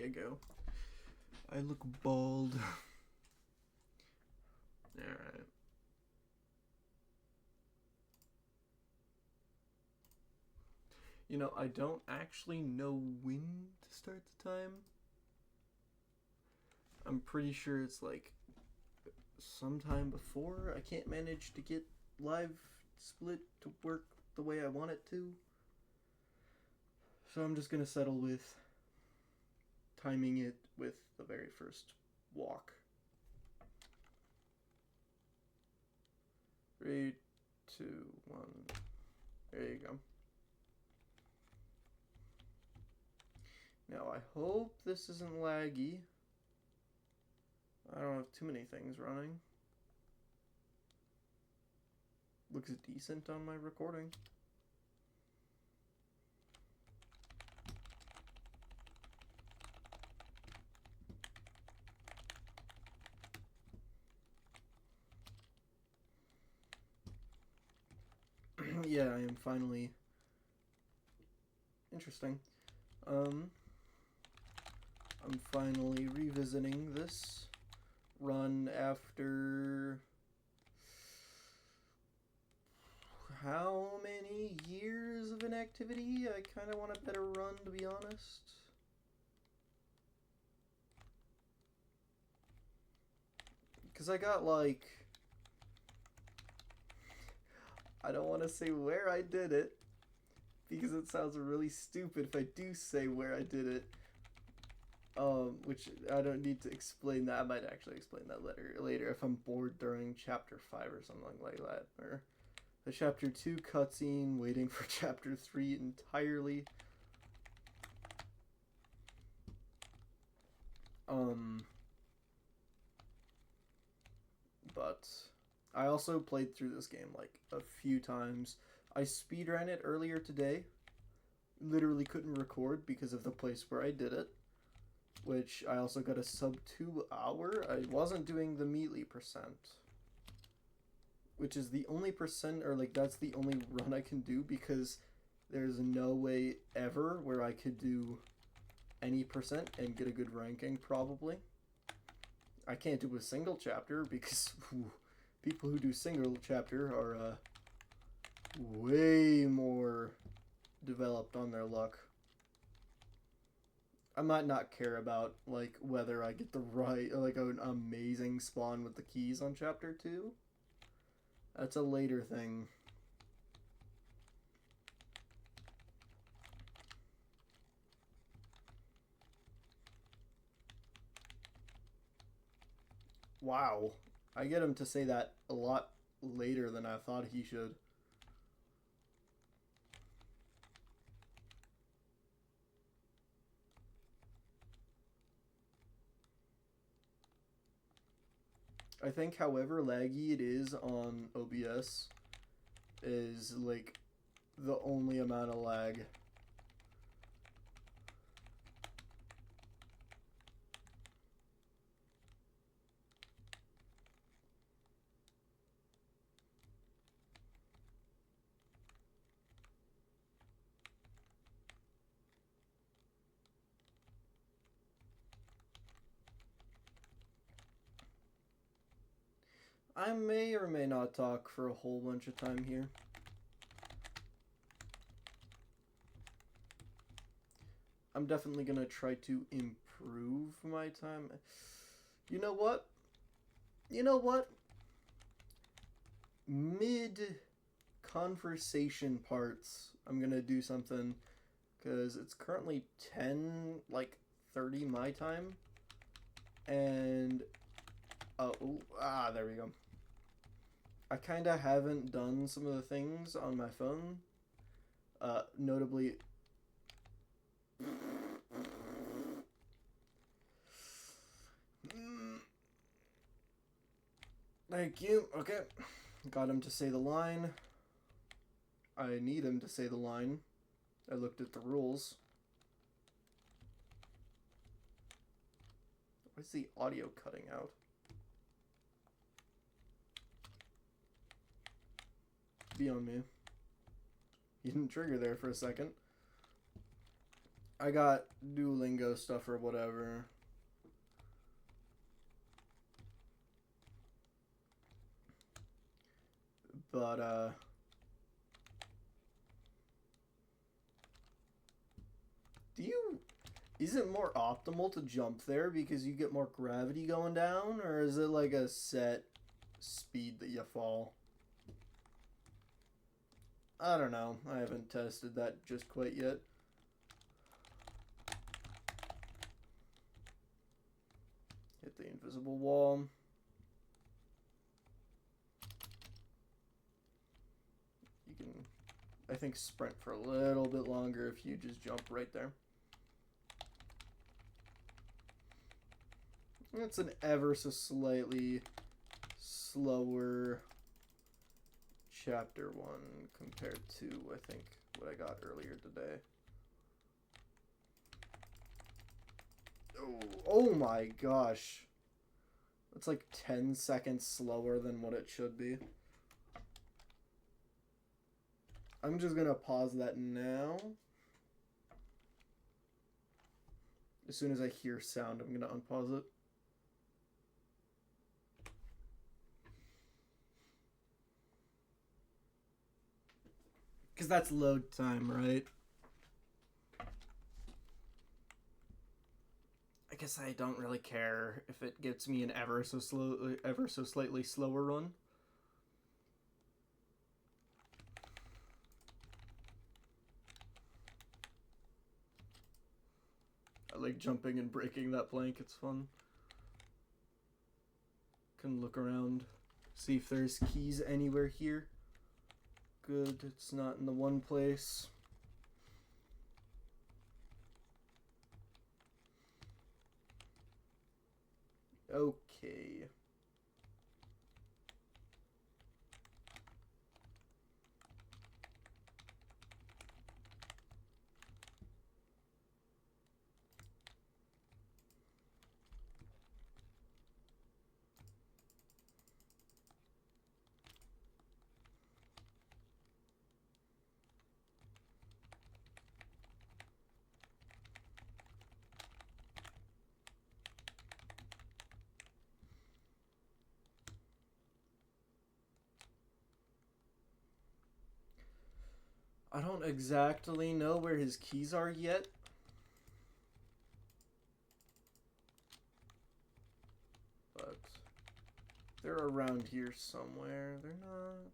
you go. I look bald. Alright. You know, I don't actually know when to start the time. I'm pretty sure it's like sometime before. I can't manage to get live split to work the way I want it to. So I'm just gonna settle with timing it with the very first walk. 3, 2, 1. There you go. Now I hope this isn't laggy. I don't have too many things running. Looks decent on my recording. Yeah, I am finally... Interesting. I'm finally revisiting this run after... How many years of inactivity? I kind of want a better run, to be honest. Because I got like... I don't want to say where I did it, because it sounds really stupid if I do say where I did it. Which I don't need to explain that. I might actually explain that later if I'm bored during chapter 5 or something like that. Or the chapter 2 cutscene, waiting for chapter 3 entirely. But I also played through this game like a few times. I speedran it earlier today. Literally couldn't record because of the place where I did it. Which I also got a sub 2 hour. I wasn't doing the melee percent. Which is the only percent, or like that's the only run I can do because there's no way ever where I could do any percent and get a good ranking probably. I can't do a single chapter because people who do single chapter are way more developed on their luck. I might not care about like whether I get the right, like an amazing spawn with the keys on chapter 2. That's a later thing. Wow. I get him to say that a lot later than I thought he should. I think however laggy it is on OBS is like the only amount of lag. I may or may not talk for a whole bunch of time here. I'm definitely gonna try to improve my time. You know what? You know what? Mid-conversation parts, I'm gonna do something, because it's currently 10, like, 30 my time, and, there we go. I kind of haven't done some of the things on my phone, notably... Thank you. Okay. Got him to say the line. I need him to say the line. I looked at the rules. Why is the audio cutting out? Be on me. You didn't trigger there for a second. I got Duolingo stuff or whatever. But, is it more optimal to jump there because you get more gravity going down, or is it like a set speed that you fall? I don't know. I haven't tested that just quite yet. Hit the invisible wall. You can, I think, sprint for a little bit longer if you just jump right there. It's an ever so slightly slower chapter 1 compared to, I think, what I got earlier today. Oh my gosh. It's like 10 seconds slower than what it should be. I'm just gonna pause that now. As soon as I hear sound, I'm gonna unpause it. Because that's load time, right? I guess I don't really care if it gets me an ever so slightly slower run. I like jumping and breaking that plank, it's fun. Can look around, see if there's keys anywhere here. Good, it's not in the one place. Okay. I don't exactly know where his keys are yet. But they're around here somewhere. They're not.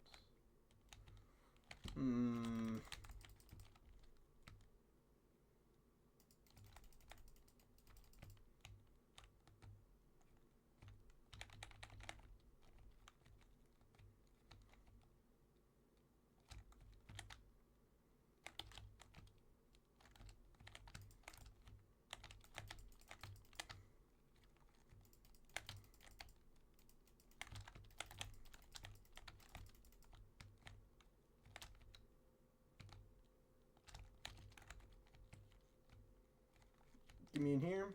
Give me in here.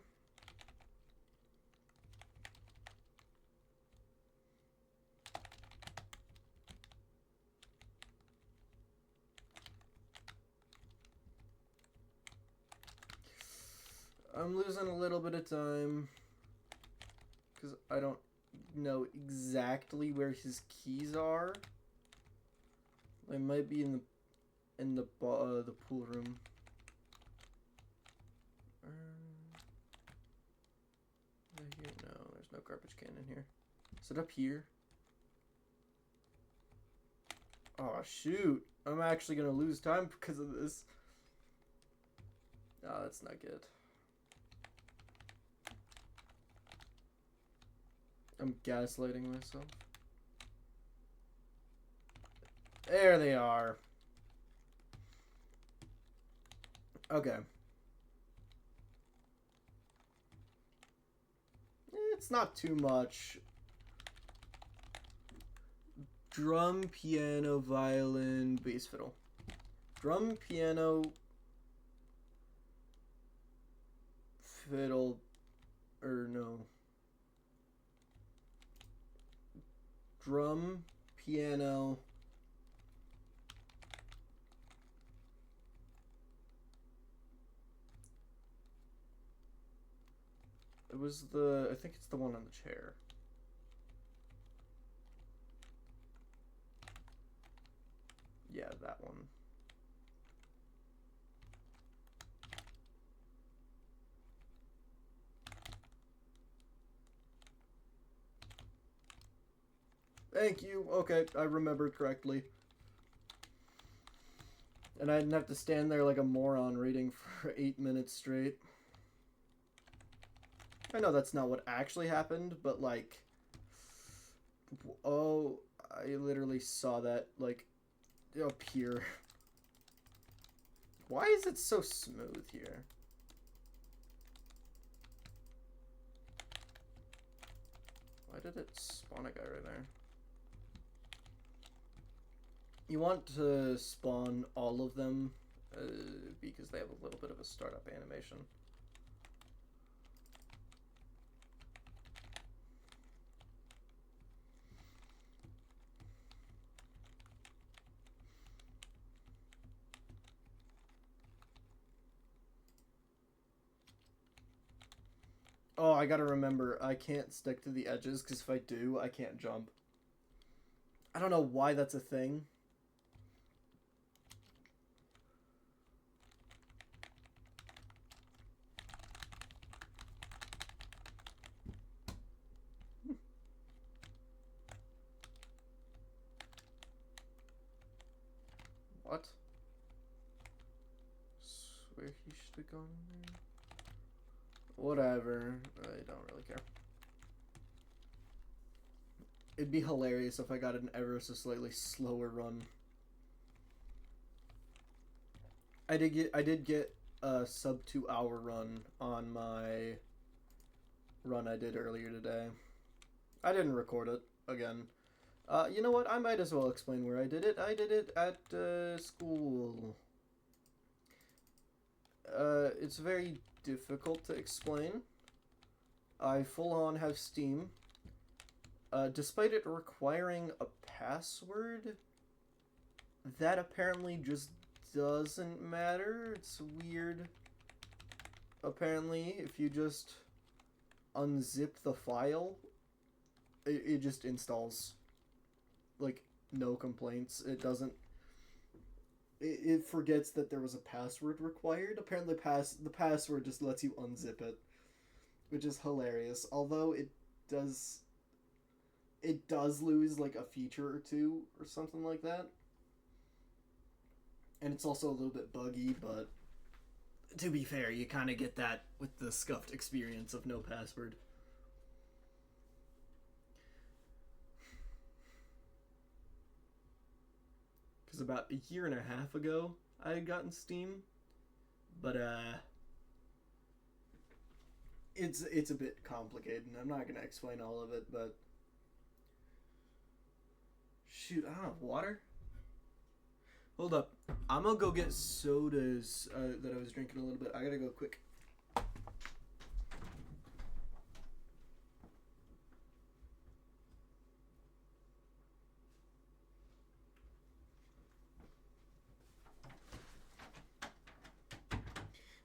I'm losing a little bit of time because I don't know exactly where his keys are. They might be in the pool room. No, there's no garbage can in here. Is it up here? Oh shoot! I'm actually gonna lose time because of this. Oh, that's not good. I'm gaslighting myself. There they are. Okay. It's not too much. Drum, piano, violin, bass, fiddle. Drum, piano, fiddle, or no. Drum, piano, It was the... I think it's the one on the chair. Yeah, that one. Thank you. Okay, I remembered correctly. And I didn't have to stand there like a moron reading for 8 minutes straight. I know that's not what actually happened, but like... Oh, I literally saw that, like, up here. Why is it so smooth here? Why did it spawn a guy right there? You want to spawn all of them because they have a little bit of a startup animation. Oh, I gotta remember, I can't stick to the edges, because if I do, I can't jump. I don't know why that's a thing. What? Swear he should have gone in there. Whatever. I don't really care. It'd be hilarious if I got an ever so slightly slower run. I did get a sub 2 hour run on my run I did earlier today. I didn't record it again. You know what? I might as well explain where I did it. I did it at school. It's very difficult to explain. I full on have Steam. Despite it requiring a password, that apparently just doesn't matter. It's weird. Apparently, if you just unzip the file, it just installs. Like, no complaints. It doesn't... It forgets that there was a password required. Apparently the password just lets you unzip it, which is hilarious. Although it does lose like a feature or two or something like that. And it's also a little bit buggy, but to be fair, you kind of get that with the scuffed experience of no password. Because about a year and a half ago, I had gotten Steam. But, it's a bit complicated, and I'm not going to explain all of it, but... Shoot, I don't have water? Hold up. I'm gonna go get sodas that I was drinking a little bit. I gotta go quick.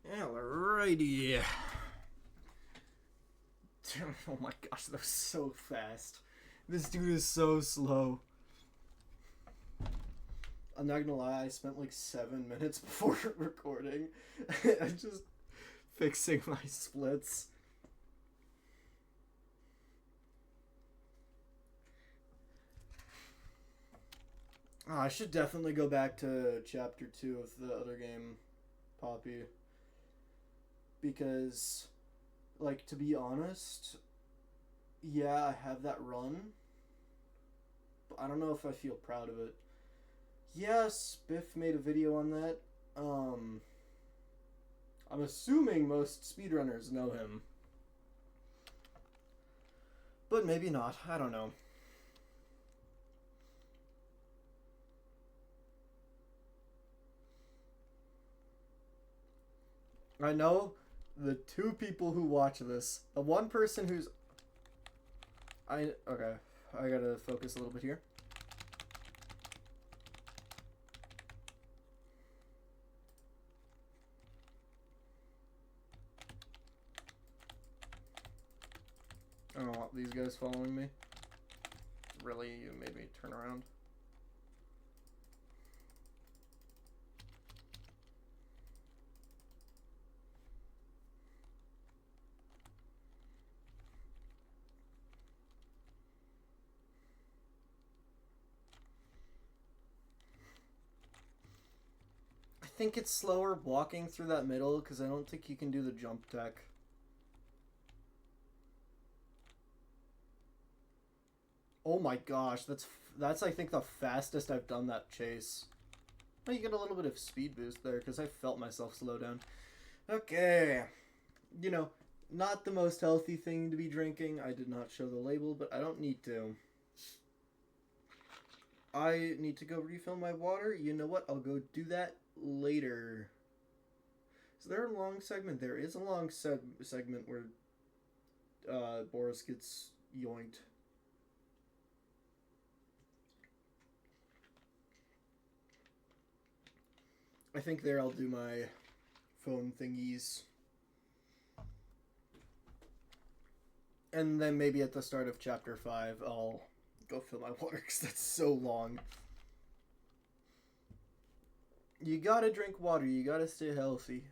Alrighty. Oh my gosh, that was so fast. This dude is so slow. I'm not gonna lie, I spent like 7 minutes before recording. I'm just fixing my splits. Oh, I should definitely go back to chapter 2 of the other game, Poppy. Because, like, to be honest, yeah, I have that run, but I don't know if I feel proud of it. Yes, Biff made a video on that. I'm assuming most speedrunners know him. But maybe not. I don't know. I know the 2 people who watch this. The one person who's... Okay. I gotta focus a little bit here. I don't want these guys following me. Really, you made me turn around. I think it's slower walking through that middle because I don't think you can do the jump tech. Oh my gosh, that's I think the fastest I've done that chase. Oh, you get a little bit of speed boost there because I felt myself slow down. Okay. You know, not the most healthy thing to be drinking. I did not show the label, but I don't need to. I need to go refill my water. You know what? I'll go do that later. Is there a long segment? There is a long segment where Boris gets yoinked. I think there I'll do my phone thingies. And then maybe at the start of chapter 5, I'll go fill my water because that's so long. You gotta drink water. You gotta stay healthy.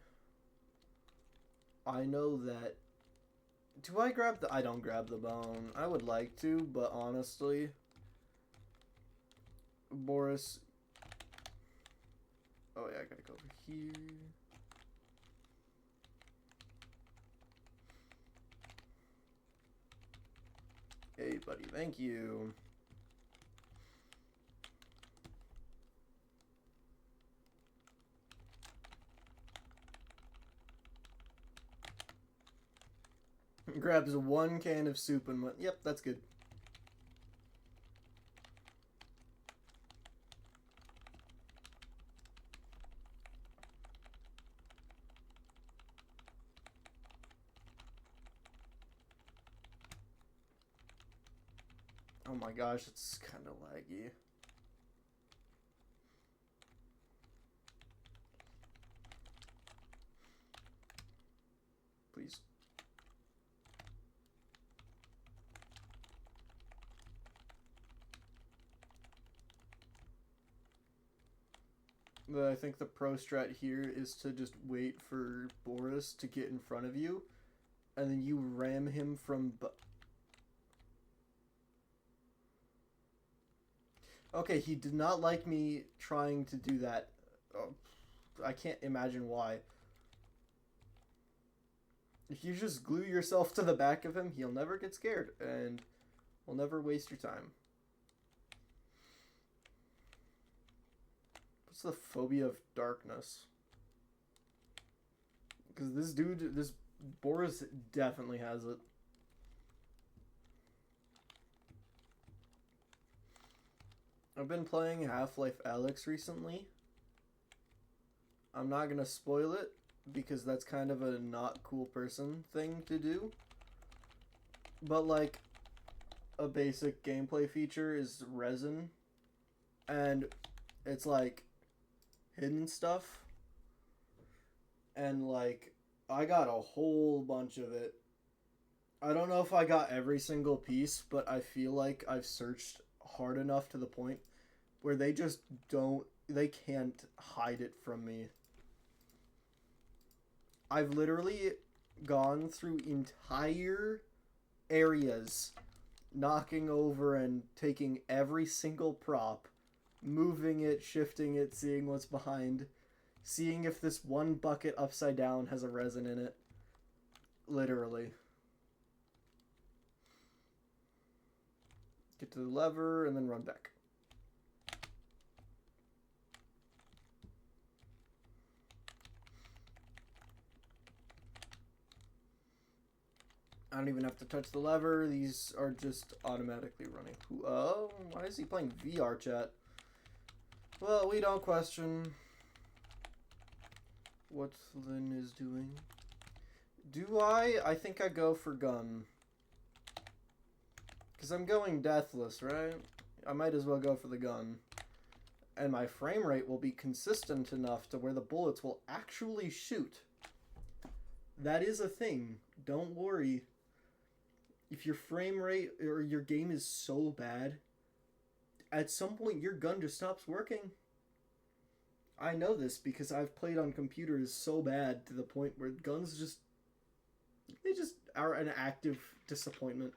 I know that. Do I grab the... I don't grab the bone. I would like to, but honestly... Boris... Oh yeah, I gotta go over here. Hey buddy, thank you. Grabs one can of soup and went, yep, that's good. Oh my gosh, it's kind of laggy. Please. But I think the pro strat here is to just wait for Boris to get in front of you, and then you ram him from... Okay, he did not like me trying to do that. Oh, I can't imagine why. If you just glue yourself to the back of him, he'll never get scared, and will never waste your time. What's the phobia of darkness? Because this dude, this Boris definitely has it. I've been playing Half-Life Alyx recently. I'm not gonna spoil it, because that's kind of a not cool person thing to do. But like, a basic gameplay feature is resin. And it's like hidden stuff. And like, I got a whole bunch of it. I don't know if I got every single piece, but I feel like I've searched hard enough to the point where they just they can't hide it from me. I've literally gone through entire areas, knocking over and taking every single prop, moving it, shifting it, seeing what's behind, seeing if this one bucket upside down has a resin in it. Literally. Get to the lever and then run back. I don't even have to touch the lever. These are just automatically running. Oh, why is he playing VR chat? Well, we don't question what Lynn is doing. Do I? I think I go for gun. Because I'm going deathless, right? I might as well go for the gun. And my frame rate will be consistent enough to where the bullets will actually shoot. That is a thing. Don't worry. if your frame rate or your game is so bad, at some point your gun just stops working. I know this because I've played on computers so bad to the point where guns just they just are an active disappointment.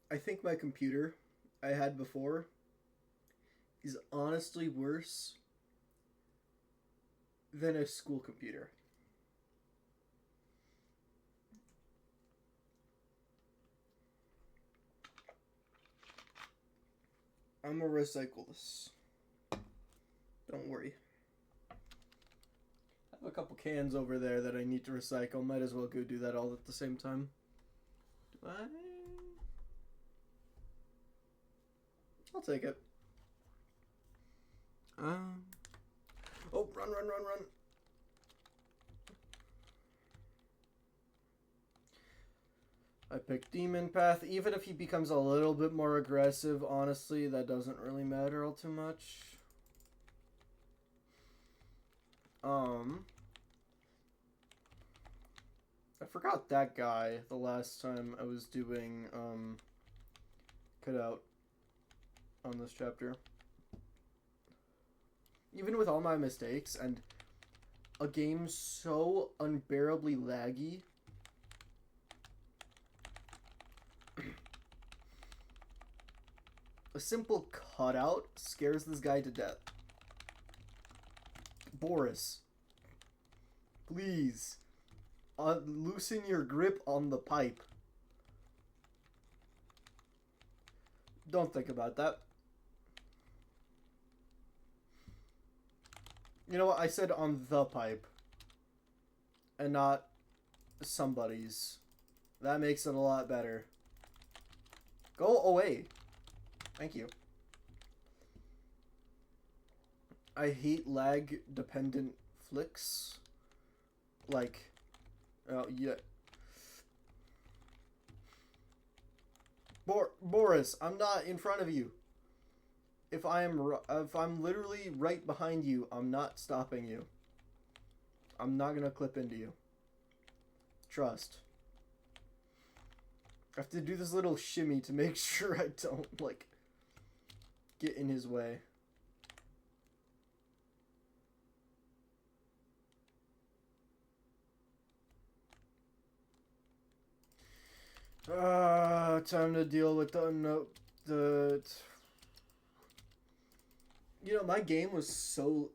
I think my computer I had before is honestly worse than a school computer. I'm gonna recycle this. Don't worry. I have a couple cans over there that I need to recycle. Might as well go do that all at the same time. Do I? I'll take it. Oh, run, run, run, run. I picked Demon Path. Even if he becomes a little bit more aggressive, honestly, that doesn't really matter all too much. I forgot that guy the last time I was doing, cutout on this chapter. Even with all my mistakes and a game so unbearably laggy, a simple cutout scares this guy to death. Boris, please, loosen your grip on the pipe. Don't think about that. You know what? I said on the pipe. And not somebody's. That makes it a lot better. Go away. Thank you. I hate lag-dependent flicks. Like, oh, yeah. Boris, I'm not in front of you. If I'm literally right behind you, I'm not stopping you. I'm not gonna clip into you. Trust. I have to do this little shimmy to make sure I don't, like, get in his way. Time to deal with the you know, my game was so...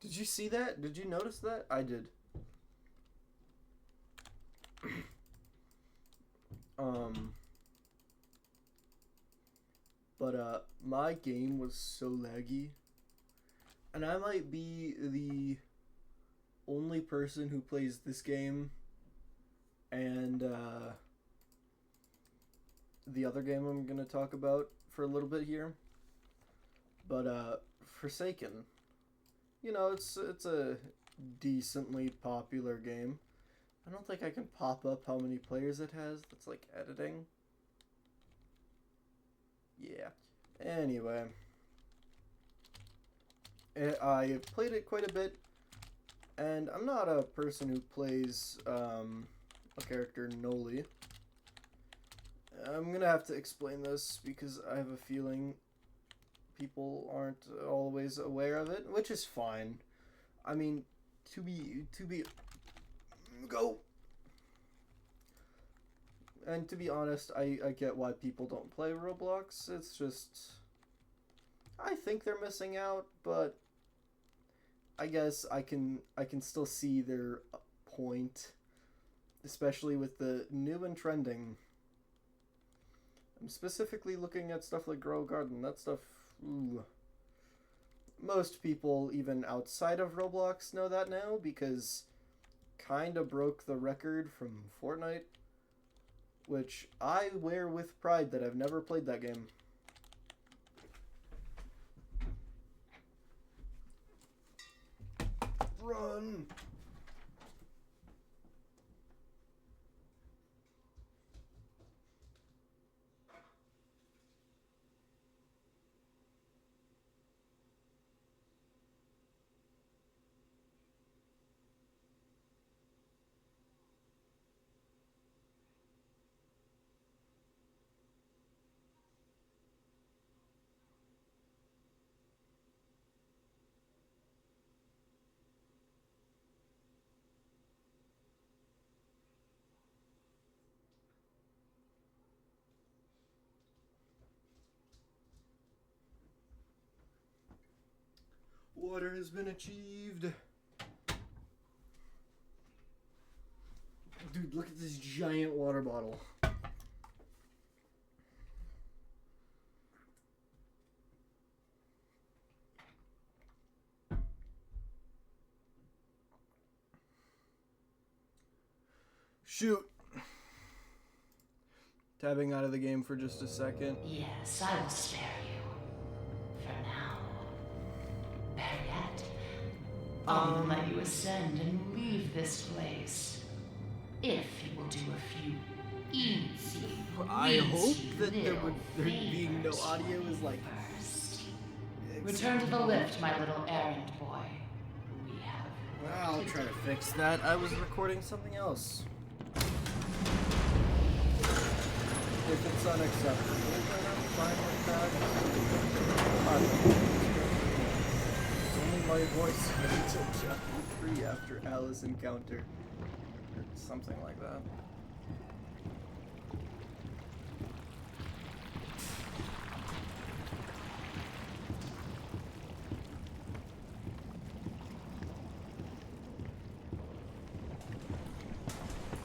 Did you see that? Did you notice that? I did. But my game was so laggy. And I might be the only person who plays this game and the other game I'm gonna talk about for a little bit here. But Forsaken, you know, it's a decently popular game. I don't think I can pop up how many players it has. That's like editing. Yeah. Anyway, I have played it quite a bit, and I'm not a person who plays a character Noli. I'm gonna have to explain this because I have a feeling people aren't always aware of it, which is fine. I mean, to be go. And to be honest, I get why people don't play Roblox. It's just, I think they're missing out, but I guess I can still see their point, especially with the new and trending. I'm specifically looking at stuff like Grow Garden. That stuff, ooh. Most people, even outside of Roblox, know that now because kinda broke the record from Fortnite, which I wear with pride that I've never played that game. Run! Water has been achieved. Dude, look at this giant water bottle. Shoot. Tabbing out of the game for just a second. Yes, I will spare you. For now. Better yet, I'll let you ascend and leave this place. If you will do a few easy, I hope that little there being no favors audio for is me like... Return to the lift, my little errand boy. We have Well, I'll try to fix that. I was recording something else. If it's unacceptable, then I'm fine with that. Only my voice until chapter 3 after Alice encounter. Or something like that.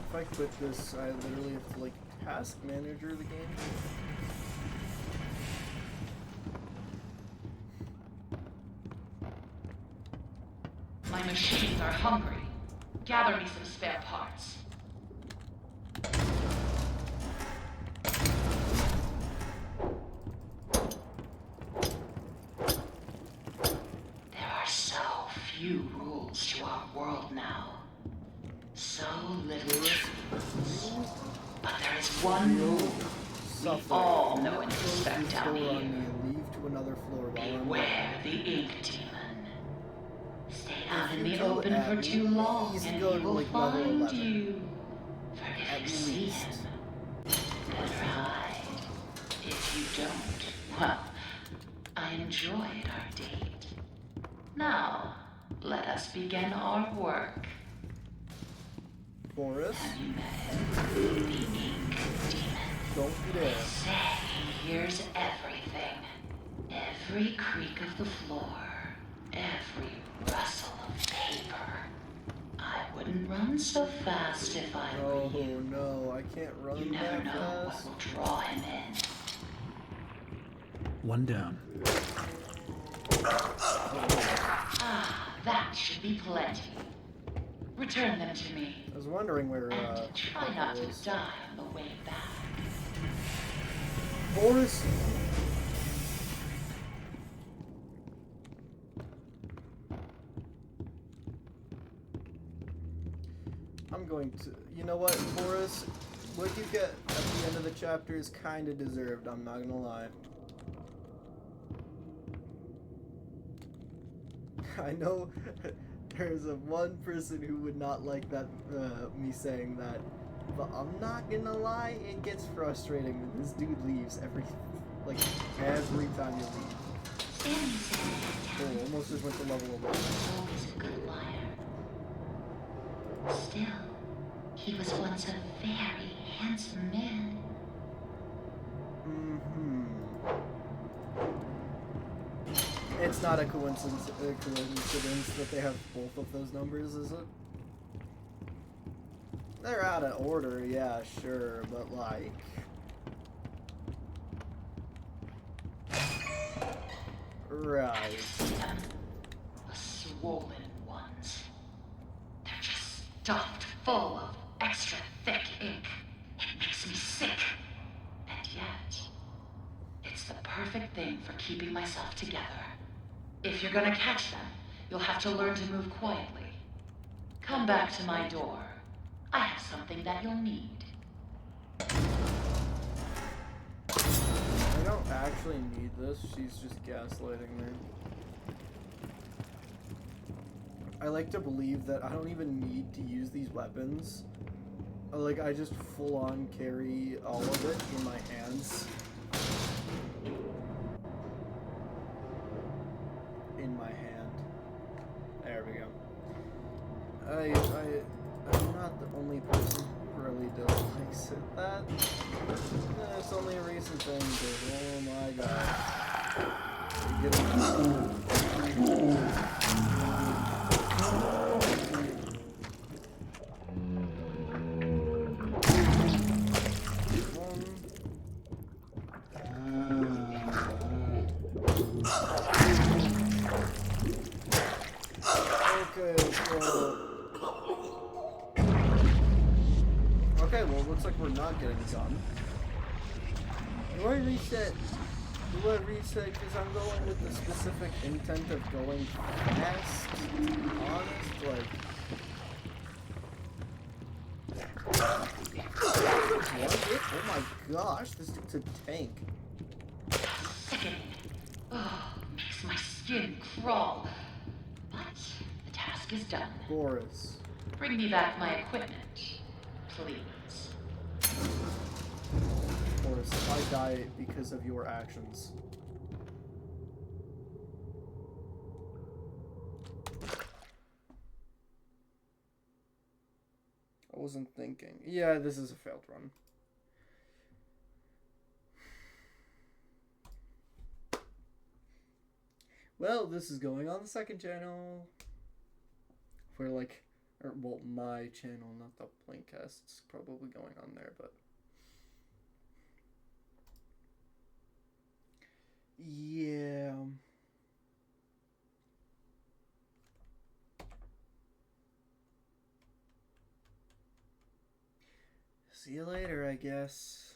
If I quit this, I literally have to, like, task manager the game. My machines are hungry. Gather me some spare parts. There are so few rules to our world now. So little truths. But there is one rule we all know and respect down here. Leave to another floor while I'm Beware the ink demon. Stay out in the open for too long and he will find you. For if you see him, better hide. If you don't, well, I enjoyed our date. Now, let us begin our work. Boris? Have you met him? The ink demon. Don't you dare. Say he hears everything. Every creak of the floor. Every rustle of paper. I wouldn't run so fast if I were Oh you. no, I can't run You never that know what fast. will draw him in. One down. Ah, that should be plenty. Return them to me. I was wondering where, And try not to was. die on the way back. Boris! I'm going to... You know what, Boris? What you get at the end of the chapter is kinda deserved, I'm not gonna lie. I know there's one person who would not like that, me saying that, but I'm not gonna lie, it gets frustrating when this dude leaves every time you leave. Stanley said Oh, almost just went to level 11. always a good liar. Still, he was once a very handsome man. It's not a coincidence that they have both of those numbers, is it? They're out of order, yeah, sure, but like... Right. Them, the swollen ones. They're just stuffed full of extra thick ink. It makes me sick. And yet, it's the perfect thing for keeping myself together. If you're gonna catch them, you'll have to learn to move quietly. Come back to my door. I have something that you'll need. I don't actually need this, she's just gaslighting me. I like to believe that I don't even need to use these weapons. Like, I just full-on carry all of it in my hands. In my hand. There we go. I'm not the only person who really dislikes it. That's only a recent thing, but oh my god. You're getting... Okay, well, it looks like we're not getting done. Do I reset? Do I reset because I'm going with the specific intent of going fast? To be honest, like... What? Oh my gosh, this dude's a tank. Sickening. Oh, makes my skin crawl. But the task is done. Boris. Bring me back my equipment, please. Boris, I die because of your actions. I wasn't thinking. Yeah, this is a failed run. Well, this is going on the second channel. For like, or well, my channel, not the Plancast. It's probably going on there, but yeah. See you later, I guess.